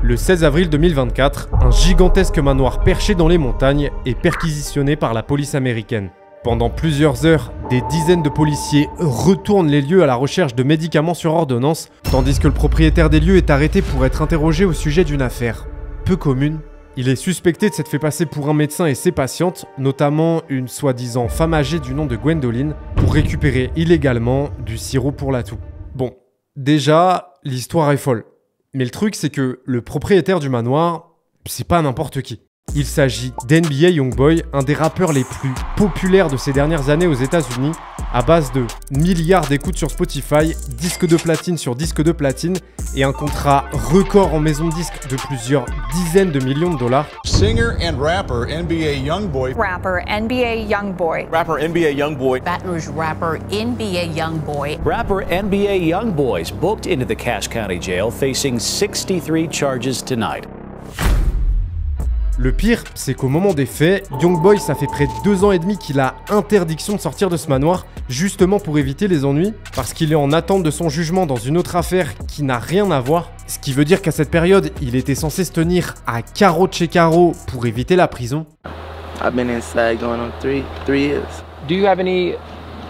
Le 16 avril 2024, un gigantesque manoir perché dans les montagnes est perquisitionné par la police américaine. Pendant plusieurs heures, des dizaines de policiers retournent les lieux à la recherche de médicaments sur ordonnance, tandis que le propriétaire des lieux est arrêté pour être interrogé au sujet d'une affaire peu commune. Il est suspecté de s'être fait passer pour un médecin et ses patientes, notamment une soi-disant femme âgée du nom de Gwendoline, pour récupérer illégalement du sirop pour la toux. Bon, déjà, l'histoire est folle. Mais le truc, c'est que le propriétaire du manoir, c'est pas n'importe qui. Il s'agit d'NBA Youngboy, un des rappeurs les plus populaires de ces dernières années aux États-Unis, à base de milliards d'écoutes sur Spotify, disque de platine sur disque de platine et un contrat record en maison de disque de plusieurs dizaines de millions de dollars. Singer and rapper NBA Youngboy. Rapper NBA Youngboy. Rapper NBA Youngboy. Baton Rouge rapper NBA Youngboy. Rapper NBA Youngboy's booked into the Cache County Jail facing 63 charges tonight. Le pire, c'est qu'au moment des faits, Youngboy, ça fait près de 2 ans et demi qu'il a interdiction de sortir de ce manoir, justement pour éviter les ennuis, parce qu'il est en attente de son jugement dans une autre affaire qui n'a rien à voir. Ce qui veut dire qu'à cette période, il était censé se tenir à carreau de chez carreau pour éviter la prison. I've been inside going on three years. Do you have any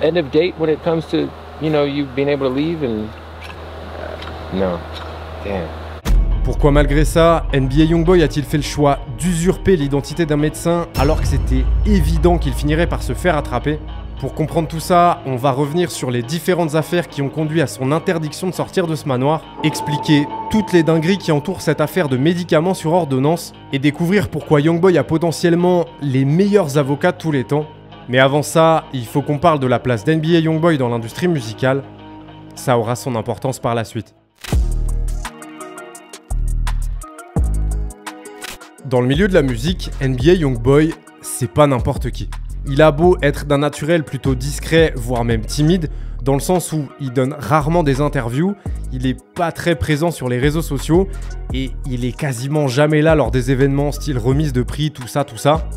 end of date when it comes to, you being able to leave and... No. Damn. Pourquoi malgré ça, NBA Youngboy a-t-il fait le choix d'usurper l'identité d'un médecin alors que c'était évident qu'il finirait par se faire attraper? Pour comprendre tout ça, on va revenir sur les différentes affaires qui ont conduit à son interdiction de sortir de ce manoir, expliquer toutes les dingueries qui entourent cette affaire de médicaments sur ordonnance et découvrir pourquoi Youngboy a potentiellement les meilleurs avocats de tous les temps. Mais avant ça, il faut qu'on parle de la place d'NBA Youngboy dans l'industrie musicale. Ça aura son importance par la suite. Dans le milieu de la musique, NBA Youngboy, c'est pas n'importe qui. Il a beau être d'un naturel plutôt discret, voire même timide, dans le sens où il donne rarement des interviews, il est pas très présent sur les réseaux sociaux, et il est quasiment jamais là lors des événements style remise de prix, tout ça.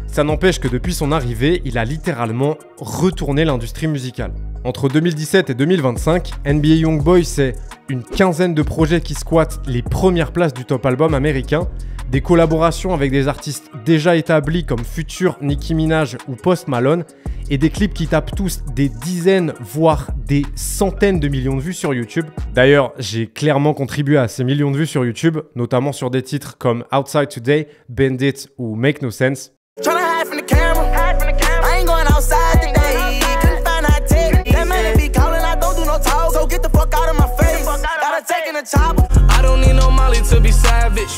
Ça n'empêche que depuis son arrivée, il a littéralement retourné l'industrie musicale. Entre 2017 et 2025, NBA Youngboy, c'est une quinzaine de projets qui squattent les premières places du top album américain, des collaborations avec des artistes déjà établis comme Future, Nicki Minaj ou Post Malone, et des clips qui tapent tous des dizaines, voire des centaines de millions de vues sur YouTube. D'ailleurs, j'ai clairement contribué à ces millions de vues sur YouTube, notamment sur des titres comme Outside Today, Bandit ou Make No Sense. I don't need no Molly to be savage.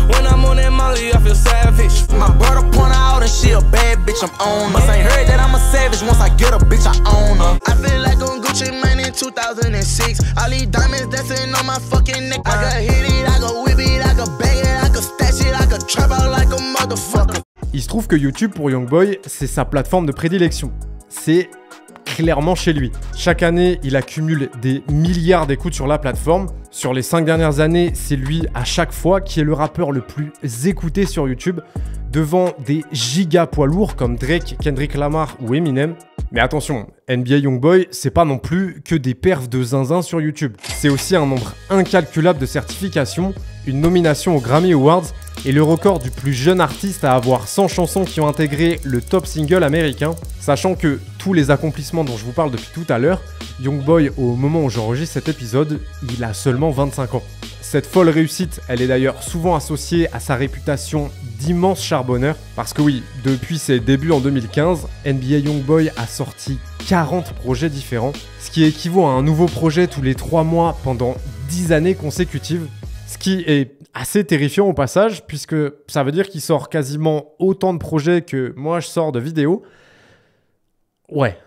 When I'm on that Molly, I feel savage. My brother point out and she a bad bitch, I'm on her. Must ain't heard that I'm a savage. Once I get a bitch, I own her. I feel like on Gucci Mane in 2006. All these diamonds dancing on my fucking neck. I could hit it, I could whip it, I could bag it, I could stash it, I could trap out like a motherfucker. Il se trouve que YouTube pour Youngboy, c'est sa plateforme de prédilection. C'est clairement chez lui. Chaque année, il accumule des milliards d'écoutes sur la plateforme. Sur les 5 dernières années, c'est lui à chaque fois qui est le rappeur le plus écouté sur YouTube, devant des giga poids lourds comme Drake, Kendrick Lamar ou Eminem. Mais attention, NBA Youngboy, c'est pas non plus que des perfs de zinzin sur YouTube. C'est aussi un nombre incalculable de certifications, une nomination aux Grammy Awards et le record du plus jeune artiste à avoir 100 chansons qui ont intégré le top single américain. Sachant que tous les accomplissements dont je vous parle depuis tout à l'heure, Youngboy, au moment où j'enregistre cet épisode, il a seulement 25 ans. Cette folle réussite, elle est d'ailleurs souvent associée à sa réputation d'immense charbonneur. Parce que oui, depuis ses débuts en 2015, NBA Youngboy a sorti 40 projets différents, ce qui équivaut à un nouveau projet tous les 3 mois pendant 10 années consécutives. Ce qui est assez terrifiant au passage, puisque ça veut dire qu'il sort quasiment autant de projets que moi je sors de vidéos. Ouais.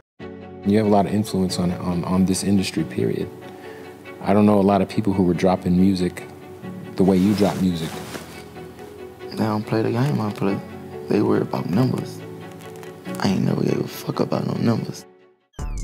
You have a lot of influence on this industry, period. I don't know a lot of people who were dropping music the way you drop music. They don't play the game I play. They worry about numbers. I ain't never gave a fuck about no numbers.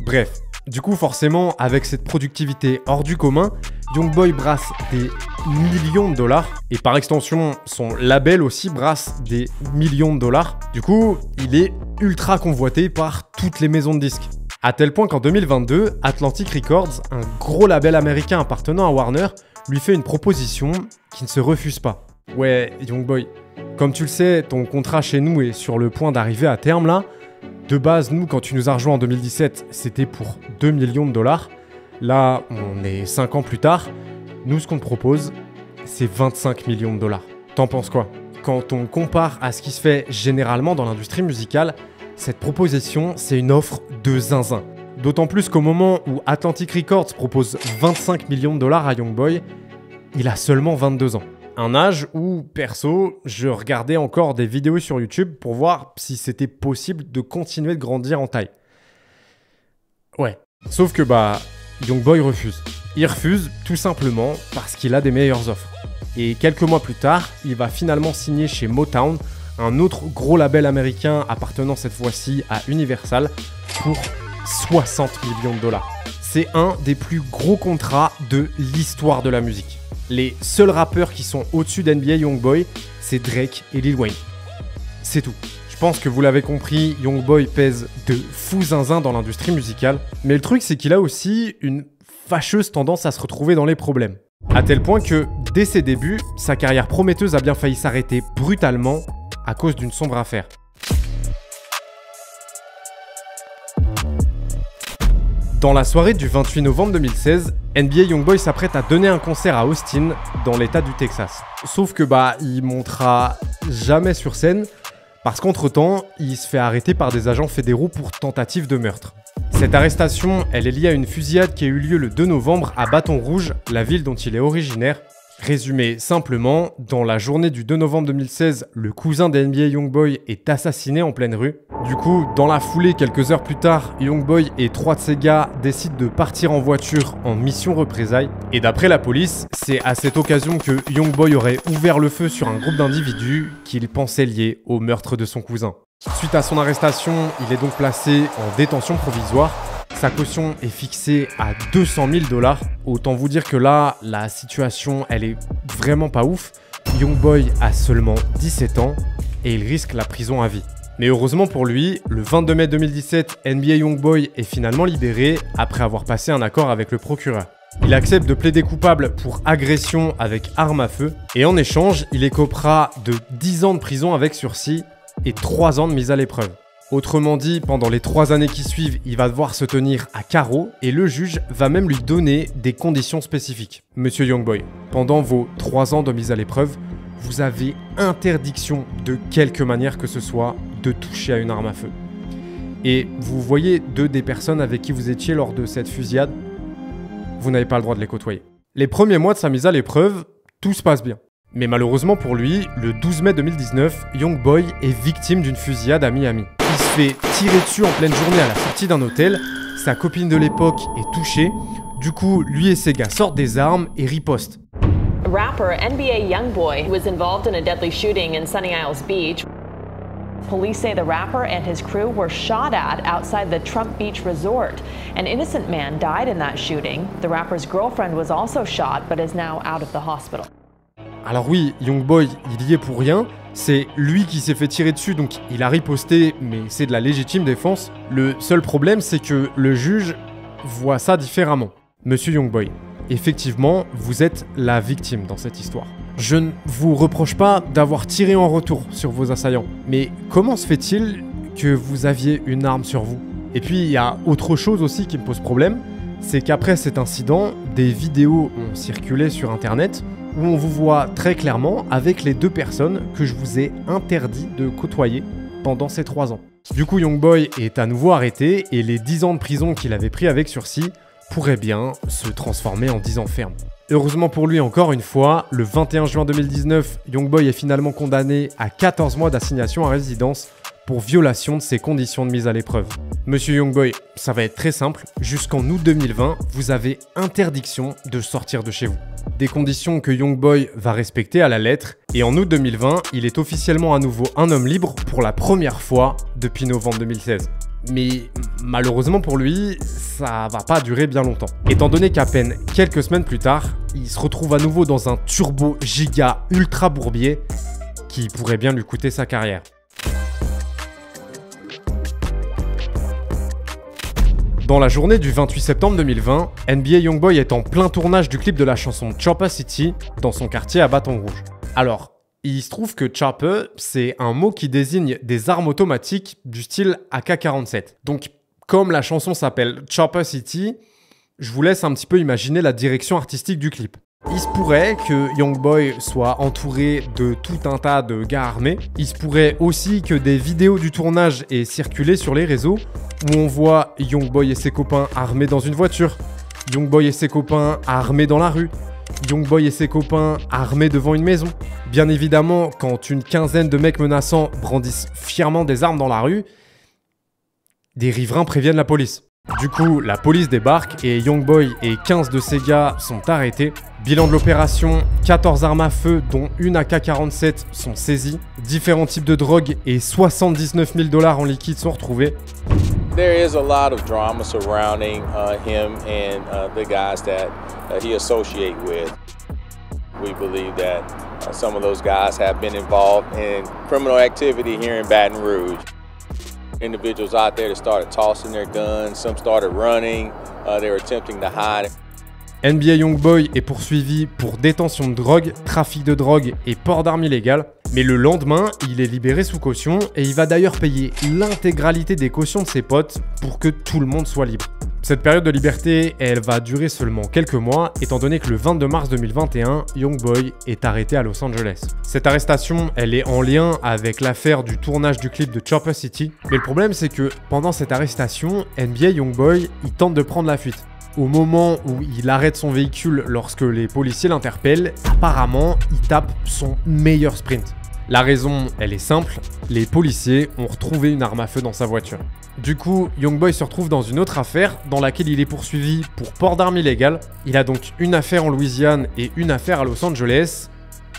Bref, du coup forcément, avec cette productivité hors du commun, Youngboy brasse des millions de dollars et par extension, son label aussi brasse des millions de dollars. Du coup, il est ultra convoité par toutes les maisons de disques. À tel point qu'en 2022, Atlantic Records, un gros label américain appartenant à Warner, lui fait une proposition qui ne se refuse pas. Ouais, Youngboy, comme tu le sais, ton contrat chez nous est sur le point d'arriver à terme là. De base, nous, quand tu nous as rejoint en 2017, c'était pour 2 millions de dollars. Là, on est 5 ans plus tard. Nous, ce qu'on te propose, c'est 25 millions de dollars. T'en penses quoi? Quand on compare à ce qui se fait généralement dans l'industrie musicale, cette proposition, c'est une offre de zinzin. D'autant plus qu'au moment où Atlantic Records propose 25 millions de dollars à Youngboy, il a seulement 22 ans. Un âge où, perso, je regardais encore des vidéos sur YouTube pour voir si c'était possible de continuer de grandir en taille. Ouais. Sauf que Youngboy refuse. Il refuse tout simplement parce qu'il a des meilleures offres. Et quelques mois plus tard, il va finalement signer chez Motown, un autre gros label américain appartenant cette fois-ci à Universal, pour 60 millions de dollars. C'est un des plus gros contrats de l'histoire de la musique. Les seuls rappeurs qui sont au-dessus d'NBA Youngboy, c'est Drake et Lil Wayne. C'est tout. Je pense que vous l'avez compris, Youngboy pèse de fou zinzin dans l'industrie musicale. Mais le truc, c'est qu'il a aussi une fâcheuse tendance à se retrouver dans les problèmes. À tel point que, dès ses débuts, sa carrière prometteuse a bien failli s'arrêter brutalement à cause d'une sombre affaire. Dans la soirée du 28 novembre 2016, NBA Youngboy s'apprête à donner un concert à Austin, dans l'état du Texas. Sauf que il montera jamais sur scène, parce qu'entre-temps, il se fait arrêter par des agents fédéraux pour tentative de meurtre. Cette arrestation, elle est liée à une fusillade qui a eu lieu le 2 novembre à Baton Rouge, la ville dont il est originaire. Résumé simplement, dans la journée du 2 novembre 2016, le cousin d'NBA Youngboy est assassiné en pleine rue. Du coup, dans la foulée, quelques heures plus tard, Youngboy et 3 de ses gars décident de partir en voiture en mission représailles. Et d'après la police, c'est à cette occasion que Youngboy aurait ouvert le feu sur un groupe d'individus qu'il pensait liés au meurtre de son cousin. Suite à son arrestation, il est donc placé en détention provisoire. Sa caution est fixée à 200 000 $. Autant vous dire que là, la situation, elle est vraiment pas ouf. Youngboy a seulement 17 ans et il risque la prison à vie. Mais heureusement pour lui, le 22 mai 2017, NBA Youngboy est finalement libéré après avoir passé un accord avec le procureur. Il accepte de plaider coupable pour agression avec arme à feu et en échange, il écopera de 10 ans de prison avec sursis et 3 ans de mise à l'épreuve. Autrement dit, pendant les 3 années qui suivent, il va devoir se tenir à carreau et le juge va même lui donner des conditions spécifiques. Monsieur Youngboy, pendant vos 3 ans de mise à l'épreuve, vous avez interdiction de quelque manière que ce soit de toucher à une arme à feu. Et vous voyez 2 des personnes avec qui vous étiez lors de cette fusillade, vous n'avez pas le droit de les côtoyer. Les premiers mois de sa mise à l'épreuve, tout se passe bien. Mais malheureusement pour lui, le 12 mai 2019, Youngboy est victime d'une fusillade à Miami. Il se fait tirer dessus en pleine journée à la sortie d'un hôtel, sa copine de l'époque est touchée, du coup lui et ses gars sortent des armes et ripostent. Rapper NBA Youngboy was involved in a deadly shooting in Sunny Isles Beach. Police say the rapper and his crew were shot at outside the Trump Beach Resort. An innocent man died in that shooting. The rapper's girlfriend was also shot but is now out of the hospital. Alors oui, Youngboy, il y est pour rien. C'est lui qui s'est fait tirer dessus, donc il a riposté, mais c'est de la légitime défense. Le seul problème, c'est que le juge voit ça différemment. Monsieur Youngboy, effectivement, vous êtes la victime dans cette histoire. Je ne vous reproche pas d'avoir tiré en retour sur vos assaillants, mais comment se fait-il que vous aviez une arme sur vous? Et puis, il y a autre chose aussi qui me pose problème, c'est qu'après cet incident, des vidéos ont circulé sur Internet où on vous voit très clairement avec les 2 personnes que je vous ai interdit de côtoyer pendant ces 3 ans. Du coup, Youngboy est à nouveau arrêté et les 10 ans de prison qu'il avait pris avec sursis pourraient bien se transformer en 10 ans ferme. Heureusement pour lui, encore une fois, le 21 juin 2019, Youngboy est finalement condamné à 14 mois d'assignation à résidence pour violation de ses conditions de mise à l'épreuve. Monsieur Youngboy, ça va être très simple, jusqu'en août 2020, vous avez interdiction de sortir de chez vous. Des conditions que Youngboy va respecter à la lettre, et en août 2020, il est officiellement à nouveau un homme libre pour la première fois depuis novembre 2016. Mais malheureusement pour lui, ça va pas durer bien longtemps. Étant donné qu'à peine quelques semaines plus tard, il se retrouve à nouveau dans un turbo giga ultra bourbier qui pourrait bien lui coûter sa carrière. Dans la journée du 28 septembre 2020, NBA Youngboy est en plein tournage du clip de la chanson Chopper City dans son quartier à Baton Rouge. Alors, Il se trouve que chopper, c'est un mot qui désigne des armes automatiques du style AK-47. Donc, comme la chanson s'appelle Chopper City, je vous laisse un petit peu imaginer la direction artistique du clip. Il se pourrait que Youngboy soit entouré de tout un tas de gars armés. Il se pourrait aussi que des vidéos du tournage aient circulé sur les réseaux où on voit Youngboy et ses copains armés dans une voiture, Youngboy et ses copains armés dans la rue, Youngboy et ses copains armés devant une maison. Bien évidemment, quand une quinzaine de mecs menaçants brandissent fièrement des armes dans la rue, des riverains préviennent la police. Du coup, la police débarque et Youngboy et 15 de ses gars sont arrêtés. Bilan de l'opération, 14 armes à feu dont une AK-47 sont saisies. Différents types de drogues et 79 000 $ en liquide sont retrouvés. There is a lot of drama surrounding him and the guys that he associates with. We believe that some of those guys have been involved in criminal activity here in Baton Rouge. Individuals out there that started tossing their guns, some started running, they were attempting to hide. NBA Youngboy est poursuivi pour détention de drogue, trafic de drogue et port d'armes illégales. Mais le lendemain, il est libéré sous caution et il va d'ailleurs payer l'intégralité des cautions de ses potes pour que tout le monde soit libre. Cette période de liberté, elle va durer seulement quelques mois, étant donné que le 22 mars 2021, Youngboy est arrêté à Los Angeles. Cette arrestation, elle est en lien avec l'affaire du tournage du clip de Chopper City. Mais le problème, c'est que pendant cette arrestation, NBA Youngboy, il tente de prendre la fuite. Au moment où il arrête son véhicule lorsque les policiers l'interpellent, apparemment, il tape son meilleur sprint. La raison, elle est simple, les policiers ont retrouvé une arme à feu dans sa voiture. Du coup, Youngboy se retrouve dans une autre affaire dans laquelle il est poursuivi pour port d'armes illégales. Il a donc une affaire en Louisiane et une affaire à Los Angeles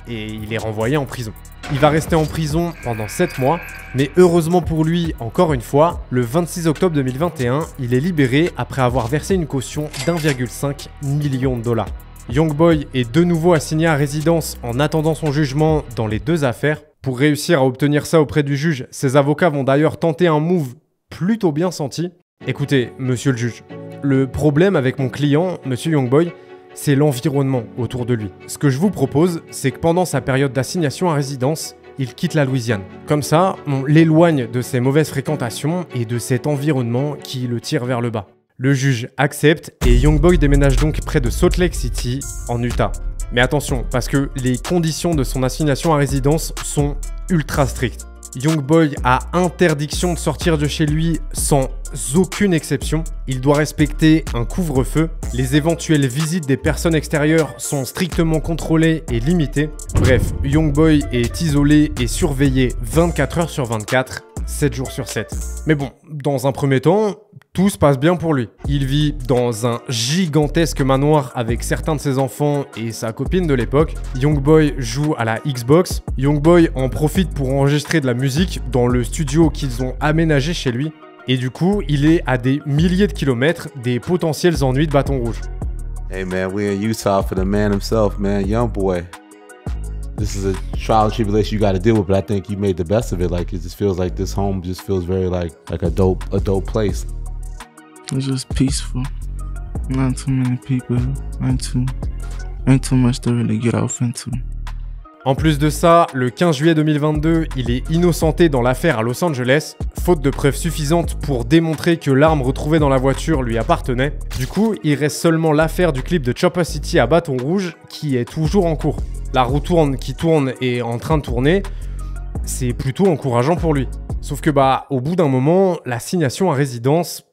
et il est renvoyé en prison. Il va rester en prison pendant 7 mois, mais heureusement pour lui, encore une fois, le 26 octobre 2021, il est libéré après avoir versé une caution d'1,5 million $. Youngboy est de nouveau assigné à résidence en attendant son jugement dans les deux affaires. Pour réussir à obtenir ça auprès du juge, ses avocats vont d'ailleurs tenter un move plutôt bien senti. Écoutez, monsieur le juge, le problème avec mon client, monsieur Youngboy, c'est l'environnement autour de lui. Ce que je vous propose, c'est que pendant sa période d'assignation à résidence, il quitte la Louisiane. Comme ça, on l'éloigne de ses mauvaises fréquentations et de cet environnement qui le tire vers le bas. Le juge accepte et Youngboy déménage donc près de Salt Lake City, en Utah. Mais attention, parce que les conditions de son assignation à résidence sont ultra strictes. Youngboy a interdiction de sortir de chez lui sans aucune exception. Il doit respecter un couvre-feu. Les éventuelles visites des personnes extérieures sont strictement contrôlées et limitées. Bref, Youngboy est isolé et surveillé 24 heures sur 24, 7 jours sur 7. Mais bon, dans un premier temps, tout se passe bien pour lui. Il vit dans un gigantesque manoir avec certains de ses enfants et sa copine de l'époque. Youngboy joue à la Xbox. Youngboy en profite pour enregistrer de la musique dans le studio qu'ils ont aménagé chez lui. Et du coup, il est à des milliers de kilomètres des potentiels ennuis de Baton Rouge. Hey man, we're in Utah for the man himself, man, Youngboy. This is a trial and tribulation you got to deal with, but I think you made the best of it. Like it just feels like this home just feels very like a dope place. It's just peaceful. Not too many people. Ain't too much to really get off into. En plus de ça, le 15 juillet 2022, il est innocenté dans l'affaire à Los Angeles, faute de preuves suffisantes pour démontrer que l'arme retrouvée dans la voiture lui appartenait. Du coup, il reste seulement l'affaire du clip de Chopper City à Baton Rouge qui est toujours en cours. La roue qui tourne est en train de tourner, c'est plutôt encourageant pour lui. Sauf que au bout d'un moment, l'assignation à résidence,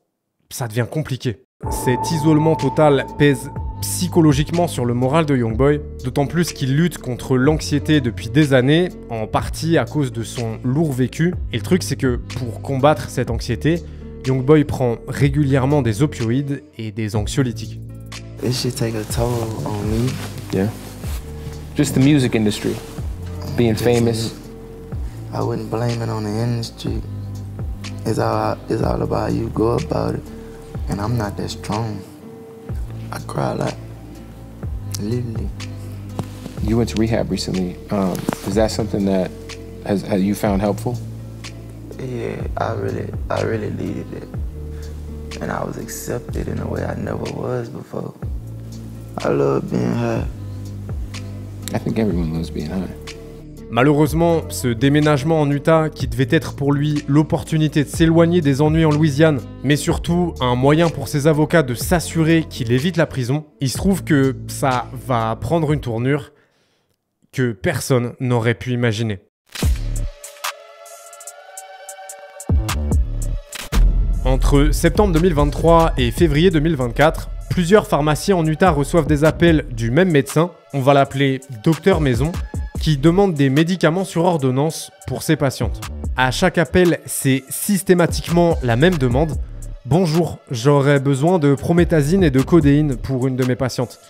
ça devient compliqué. Cet isolement total pèse psychologiquement sur le moral de Youngboy, d'autant plus qu'il lutte contre l'anxiété depuis des années, en partie à cause de son lourd vécu. Et le truc, c'est que pour combattre cette anxiété, Youngboy prend régulièrement des opioïdes et des anxiolytiques. It should take a toll on me. Yeah. Just the music industry, being famous. I wouldn't blame it on the industry. It's all about how you go about it. And I'm not that strong. I cry a lot. Literally. You went to rehab recently. Is that something that has you found helpful? Yeah, I really needed it. And I was accepted in a way I never was before. I love being high. I think everyone loves being high. Malheureusement, ce déménagement en Utah, qui devait être pour lui l'opportunité de s'éloigner des ennuis en Louisiane, mais surtout un moyen pour ses avocats de s'assurer qu'il évite la prison, il se trouve que ça va prendre une tournure que personne n'aurait pu imaginer. Entre septembre 2023 et février 2024, plusieurs pharmacies en Utah reçoivent des appels du même médecin, on va l'appeler Docteur Maison, qui demande des médicaments sur ordonnance pour ses patientes. À chaque appel, c'est systématiquement la même demande. Bonjour, j'aurais besoin de prométhazine et de codéine pour une de mes patientes.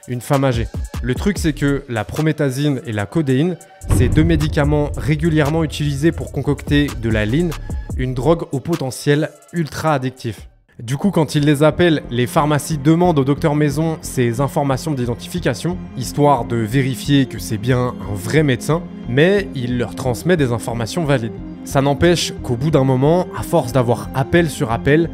Une femme âgée. Le truc, c'est que la prométhazine et la codéine, c'est deux médicaments régulièrement utilisés pour concocter de la ligne, une drogue au potentiel ultra addictif. Du coup, quand ils les appellent, les pharmacies demandent au docteur Maison ces informations d'identification, histoire de vérifier que c'est bien un vrai médecin, mais il leur transmet des informations valides. Ça n'empêche qu'au bout d'un moment, à force d'avoir appel sur appel,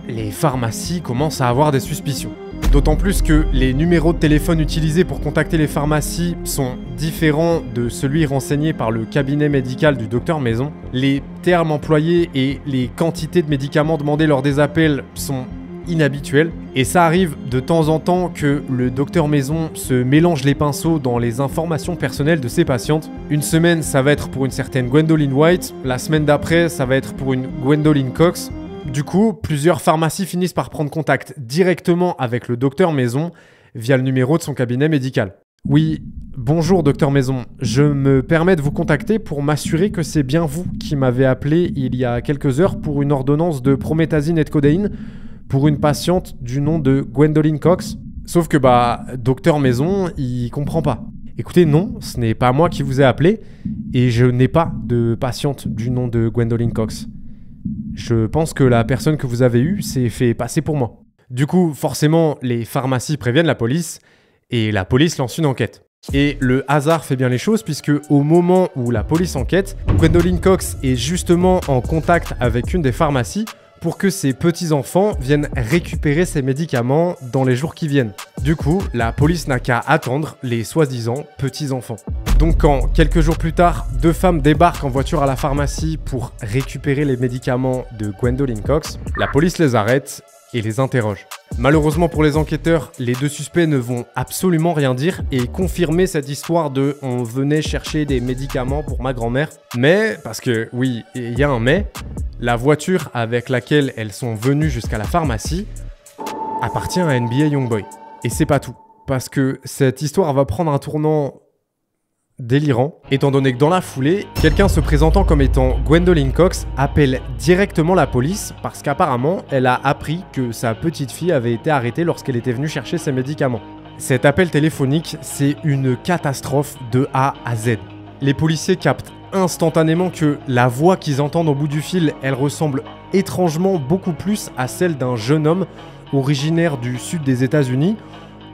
les pharmacies commencent à avoir des suspicions. D'autant plus que les numéros de téléphone utilisés pour contacter les pharmacies sont différents de celui renseigné par le cabinet médical du docteur Maison. Les termes employés et les quantités de médicaments demandés lors des appels sont inhabituels. Et ça arrive de temps en temps que le docteur Maison se mélange les pinceaux dans les informations personnelles de ses patientes. Une semaine, ça va être pour une certaine Gwendolyn White. La semaine d'après, ça va être pour une Gwendolyn Cox. Du coup, plusieurs pharmacies finissent par prendre contact directement avec le docteur Maison via le numéro de son cabinet médical. Oui, bonjour docteur Maison, je me permets de vous contacter pour m'assurer que c'est bien vous qui m'avez appelé il y a quelques heures pour une ordonnance de prométhazine et de codéine pour une patiente du nom de Gwendolyn Cox. Sauf que docteur Maison, il comprend pas. Écoutez, non, ce n'est pas moi qui vous ai appelé et je n'ai pas de patiente du nom de Gwendolyn Cox. Je pense que la personne que vous avez eue s'est fait passer pour moi. Du coup, forcément, les pharmacies préviennent la police et la police lance une enquête. Et le hasard fait bien les choses puisque au moment où la police enquête, Gwendolyn Cox est justement en contact avec une des pharmacies pour que ses petits-enfants viennent récupérer ses médicaments dans les jours qui viennent. Du coup, la police n'a qu'à attendre les soi-disant petits-enfants. Donc quand, quelques jours plus tard, deux femmes débarquent en voiture à la pharmacie pour récupérer les médicaments de Gwendolyn Cox, la police les arrête et les interroge. Malheureusement pour les enquêteurs, les deux suspects ne vont absolument rien dire et confirmer cette histoire de « on venait chercher des médicaments pour ma grand-mère ». Mais, parce que oui, il y a un mais, la voiture avec laquelle elles sont venues jusqu'à la pharmacie appartient à NBA Youngboy. Et c'est pas tout, parce que cette histoire va prendre un tournant délirant, étant donné que dans la foulée, quelqu'un se présentant comme étant Gwendolyn Cox appelle directement la police parce qu'apparemment, elle a appris que sa petite fille avait été arrêtée lorsqu'elle était venue chercher ses médicaments. Cet appel téléphonique, c'est une catastrophe de A à Z. Les policiers captent instantanément que la voix qu'ils entendent au bout du fil, elle ressemble étrangement beaucoup plus à celle d'un jeune homme originaire du sud des États-Unis,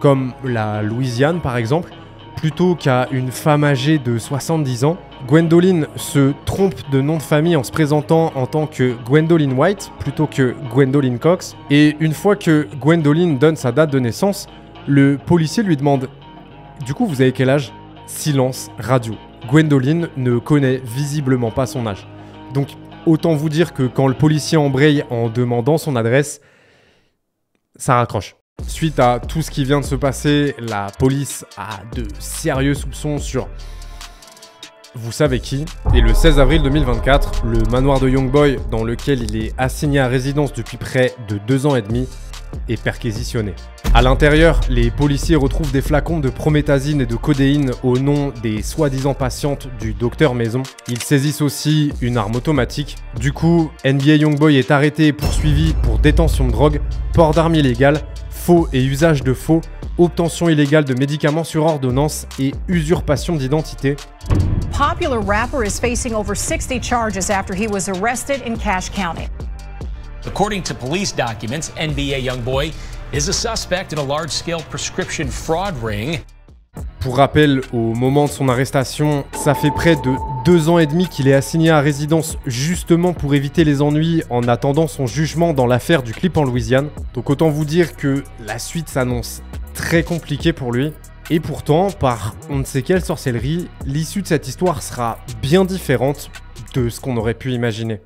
comme la Louisiane par exemple, plutôt qu'à une femme âgée de 70 ans. Gwendolyn se trompe de nom de famille en se présentant en tant que Gwendolyn White plutôt que Gwendolyn Cox. Et une fois que Gwendolyn donne sa date de naissance, le policier lui demande « Du coup, vous avez quel âge ?» Silence radio. Gwendolyn ne connaît visiblement pas son âge. Donc autant vous dire que quand le policier embraye en demandant son adresse, ça raccroche. Suite à tout ce qui vient de se passer, la police a de sérieux soupçons sur vous savez qui. Et le 16 avril 2024, le manoir de Youngboy, dans lequel il est assigné à résidence depuis près de 2 ans et demi, est perquisitionné. À l'intérieur, les policiers retrouvent des flacons de prométhazine et de codéine au nom des soi-disant patientes du docteur Maison. Ils saisissent aussi une arme automatique. Du coup, NBA Youngboy est arrêté et poursuivi pour détention de drogue, port d'armes illégales, faux et usage de faux, obtention illégale de médicaments sur ordonnance et usurpation d'identité. Popular rapper is facing over 60 charges after he was arrested in Cache County. According to police documents, NBA Youngboy is a suspect in a large-scale prescription fraud ring. Pour rappel, au moment de son arrestation, ça fait près de 2 ans et demi qu'il est assigné à résidence justement pour éviter les ennuis en attendant son jugement dans l'affaire du clip en Louisiane. Donc autant vous dire que la suite s'annonce très compliquée pour lui. Et pourtant, par on ne sait quelle sorcellerie, l'issue de cette histoire sera bien différente de ce qu'on aurait pu imaginer.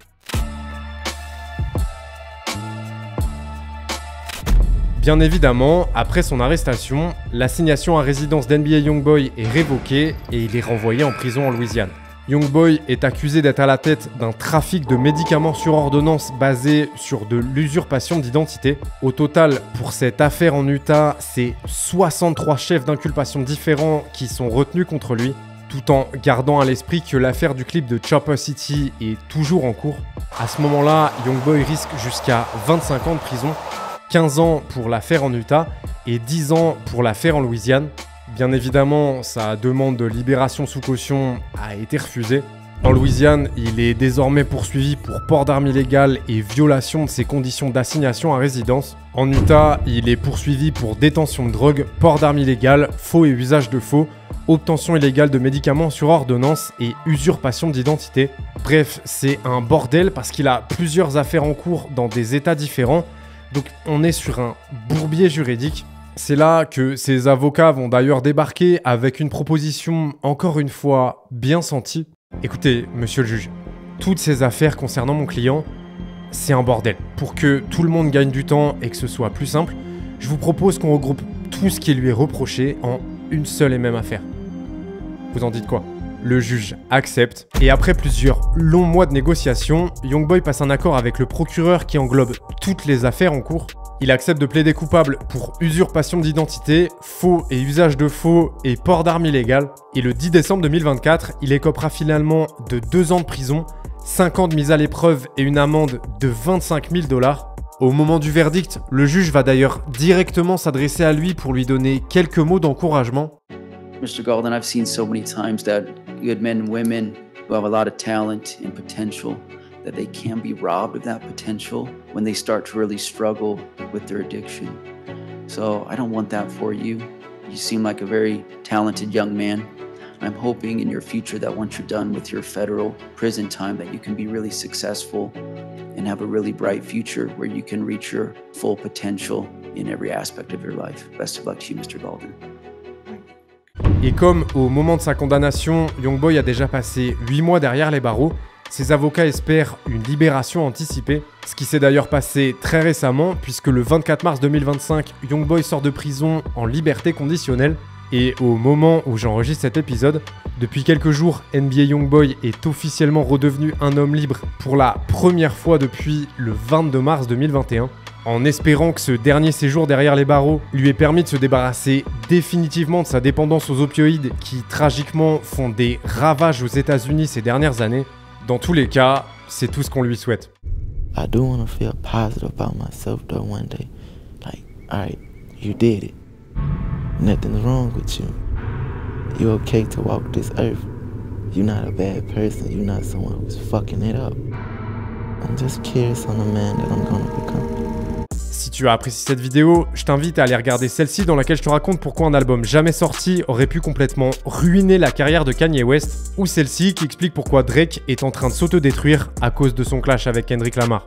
Bien évidemment, après son arrestation, l'assignation à résidence d'NBA Youngboy est révoquée et il est renvoyé en prison en Louisiane. Youngboy est accusé d'être à la tête d'un trafic de médicaments sur ordonnance basé sur de l'usurpation d'identité. Au total, pour cette affaire en Utah, c'est 63 chefs d'inculpation différents qui sont retenus contre lui, tout en gardant à l'esprit que l'affaire du clip de Chopper City est toujours en cours. À ce moment-là, Youngboy risque jusqu'à 25 ans de prison, 15 ans pour l'affaire en Utah et 10 ans pour l'affaire en Louisiane. Bien évidemment, sa demande de libération sous caution a été refusée. En Louisiane, il est désormais poursuivi pour port d'armes illégales et violation de ses conditions d'assignation à résidence. En Utah, il est poursuivi pour détention de drogue, port d'armes illégales, faux et usage de faux, obtention illégale de médicaments sur ordonnance et usurpation d'identité. Bref, c'est un bordel parce qu'il a plusieurs affaires en cours dans des états différents. Donc on est sur un bourbier juridique. C'est là que ses avocats vont d'ailleurs débarquer avec une proposition, encore une fois, bien sentie. Écoutez, monsieur le juge, toutes ces affaires concernant mon client, c'est un bordel. Pour que tout le monde gagne du temps et que ce soit plus simple, je vous propose qu'on regroupe tout ce qui lui est reproché en une seule et même affaire. Vous en dites quoi ? Le juge accepte, et après plusieurs longs mois de négociations, Youngboy passe un accord avec le procureur qui englobe toutes les affaires en cours. Il accepte de plaider coupable pour usurpation d'identité, faux et usage de faux et port d'armes illégales. Et le 10 décembre 2024, il écopera finalement de 2 ans de prison, 5 ans de mise à l'épreuve et une amende de 25 000 $. Au moment du verdict, le juge va d'ailleurs directement s'adresser à lui pour lui donner quelques mots d'encouragement. Mr. Golden, I've seen so many times that good men and women who have a lot of talent and potential, that they can be robbed of that potential when they start to really struggle with their addiction. So I don't want that for you. You seem like a very talented young man. I'm hoping in your future that once you're done with your federal prison time that you can be really successful and have a really bright future where you can reach your full potential in every aspect of your life. Best of luck to you, Mr. Golden. Et comme au moment de sa condamnation, Youngboy a déjà passé 8 mois derrière les barreaux, ses avocats espèrent une libération anticipée, ce qui s'est d'ailleurs passé très récemment puisque le 24 mars 2025, Youngboy sort de prison en liberté conditionnelle. Et au moment où j'enregistre cet épisode, depuis quelques jours, NBA Youngboy est officiellement redevenu un homme libre pour la première fois depuis le 22 mars 2021. En espérant que ce dernier séjour derrière les barreaux lui ait permis de se débarrasser définitivement de sa dépendance aux opioïdes qui tragiquement font des ravages aux États-Unis ces dernières années. Dans tous les cas, c'est tout ce qu'on lui souhaite. I do want to feel positive about myself though one day. Like, alright, you did it. Nothing's wrong with you. You're okay to walk this earth. You're not a bad person. You're not someone who's fucking it up. I'm just curious on the man that I'm gonna become. Si tu as apprécié cette vidéo, je t'invite à aller regarder celle-ci dans laquelle je te raconte pourquoi un album jamais sorti aurait pu complètement ruiner la carrière de Kanye West, ou celle-ci qui explique pourquoi Drake est en train de s'autodétruire à cause de son clash avec Kendrick Lamar.